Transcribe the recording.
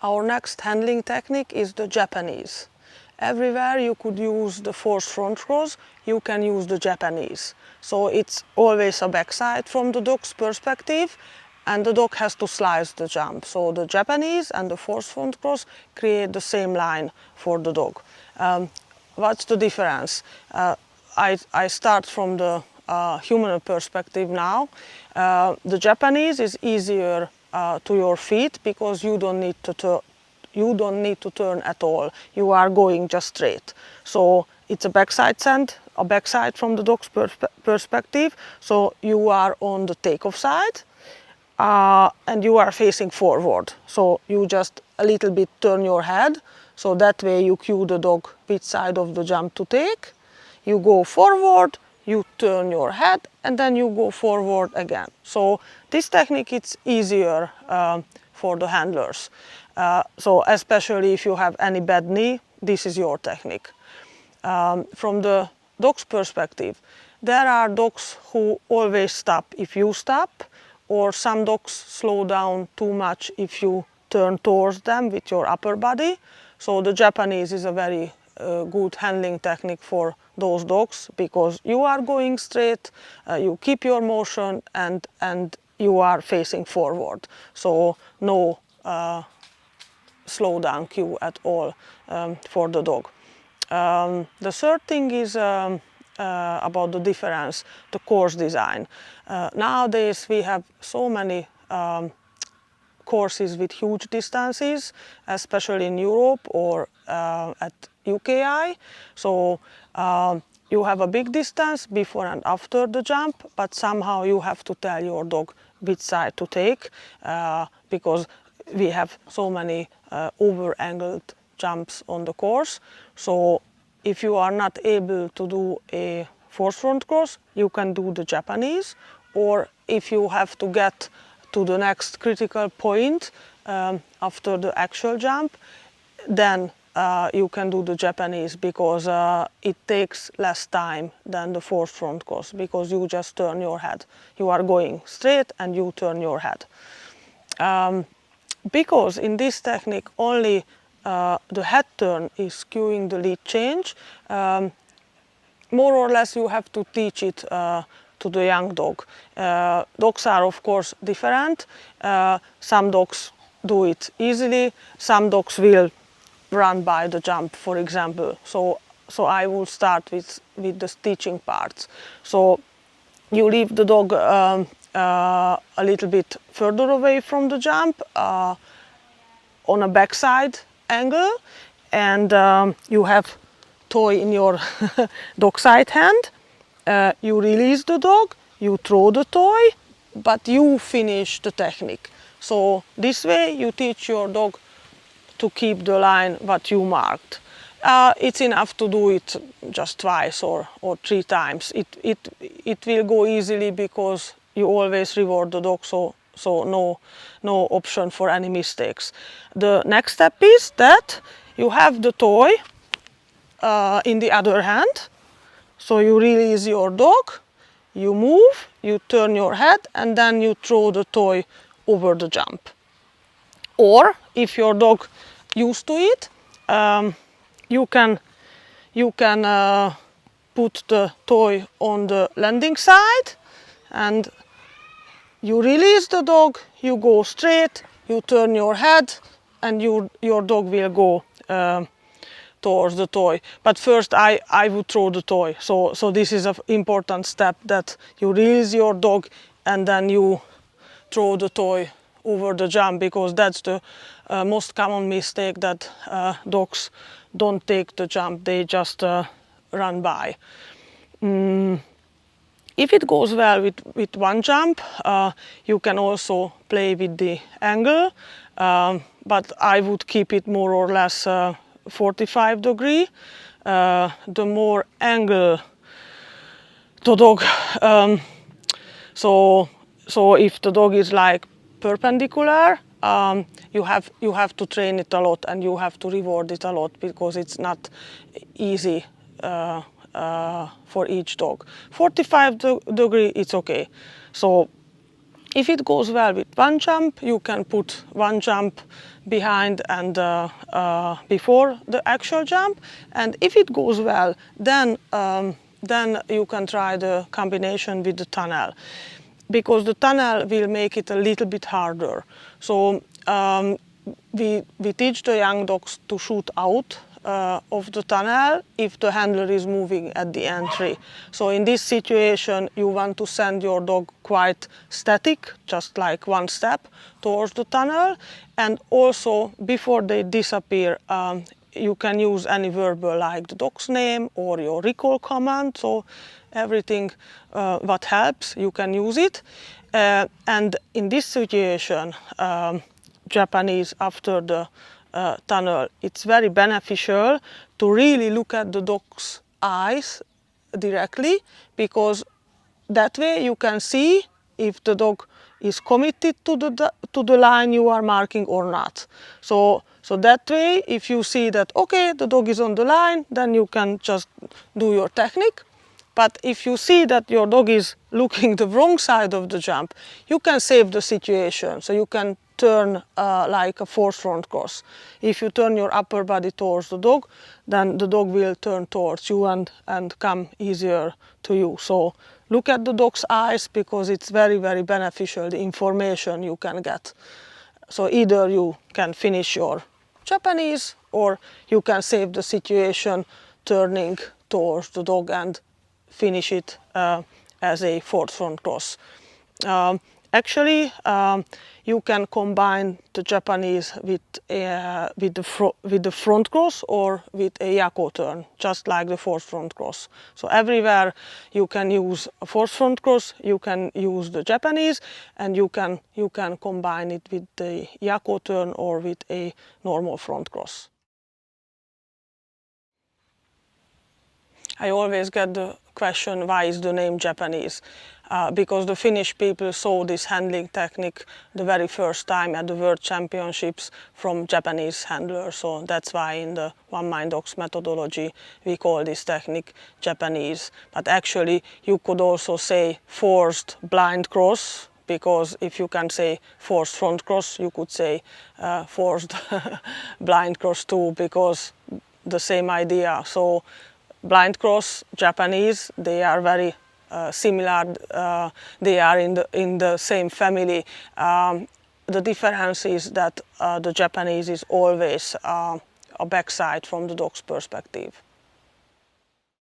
Our next handling technique is the Japanese. Everywhere you could use the forced front cross, you can use the Japanese. So it's always a backside from the dog's perspective, and the dog has to slice the jump. So the Japanese and the forced front cross create the same line for the dog. What's the difference? I start from the human perspective now. The Japanese is easier to your feet because you don't need to turn at all. You are going just straight. So it's a backside send, a backside from the dog's perspective. So you are on the takeoff side and you are facing forward. So you just a little bit turn your head. So that way you cue the dog which side of the jump to take. You go forward, you turn your head, and then you go forward again. So this technique is easier for the handlers. So especially if you have any bad knee, this is your technique. From the dog's perspective, there are dogs who always stop if you stop, or some dogs slow down too much if you turn towards them with your upper body. So the Japanese is a very good handling technique for those dogs because you are going straight, you keep your motion, and you are facing forward. So no slow down cue at all for the dog. The third thing is about the difference, the course design. Nowadays we have so many courses with huge distances, especially in Europe or at UKI. So you have a big distance before and after the jump, but somehow you have to tell your dog which side to take because we have so many over-angled jumps on the course. So if you are not able to do a forced front cross, you can do the Japanese, or if you have to get to the next critical point after the actual jump, then you can do the Japanese because it takes less time than the forced front cross because you just turn your head. You are going straight and you turn your head. Because in this technique only the head turn is cueing the lead change, more or less you have to teach it to the young dog. Dogs are of course different. Some dogs do it easily, some dogs will run by the jump, for example. So I will start with the teaching parts. So you leave the dog a little bit further away from the jump on a backside angle, and you have toy in your dog side hand. You release the dog, you throw the toy, but you finish the technique. So this way you teach your dog to keep the line what you marked. It's enough to do it just twice or 3 times. It will go easily because you always reward the dog, so no option for any mistakes. The next step is that you have the toy in the other hand. So you release your dog, you move, you turn your head, and then you throw the toy over the jump. Or if your dog used to it, you can put the toy on the landing side and you release the dog, you go straight, you turn your head, and your dog will go towards the toy. But first I would throw the toy. So this is an important step, that you release your dog and then you throw the toy over the jump, because that's the most common mistake, that dogs don't take the jump, they just run by. If it goes well with one jump, you can also play with the angle, but I would keep it more or less 45 degree. The more angle the dog, so if the dog is like perpendicular, you have to train it a lot and you have to reward it a lot, because it's not easy for each dog. 45 degree, it's okay. So If it goes well with one jump, you can put one jump behind and before the actual jump. And if it goes well, then you can try the combination with the tunnel, because the tunnel will make it a little bit harder. So we teach the young dogs to shoot out of the tunnel if the handler is moving at the entry. So in this situation, you want to send your dog quite static, just like one step towards the tunnel. And also, before they disappear, you can use any verbal like the dog's name or your recall command. So everything what helps, you can use it. And in this situation, Japanese after the tunnel, it's very beneficial to really look at the dog's eyes directly, because that way you can see if the dog is committed to the line you are marking or not. So that way, if you see that, okay, the dog is on the line, then you can just do your technique. But if you see that your dog is looking the wrong side of the jump, you can save the situation. So you can turn like a forced front cross. If you turn your upper body towards the dog, then the dog will turn towards you and come easier to you. So look at the dog's eyes, because it's very, very beneficial, the information you can get. So either you can finish your Japanese, or you can save the situation turning towards the dog and finish it as a forward front cross. Actually, you can combine the Japanese with the front cross or with a yako turn, just like the forward front cross. So everywhere you can use a forward front cross, you can use the Japanese, and you can combine it with the yako turn or with a normal front cross. I always get the question, why is the name Japanese? Because the Finnish people saw this handling technique the very first time at the World Championships from Japanese handlers. So that's why in the One Mind Dogs methodology we call this technique Japanese. But actually you could also say forced blind cross, because if you can say forced front cross, you could say forced blind cross too, because the same idea. So blind cross, Japanese, they are very similar. They are in the same family. The difference is that the Japanese is always a backside from the dog's perspective.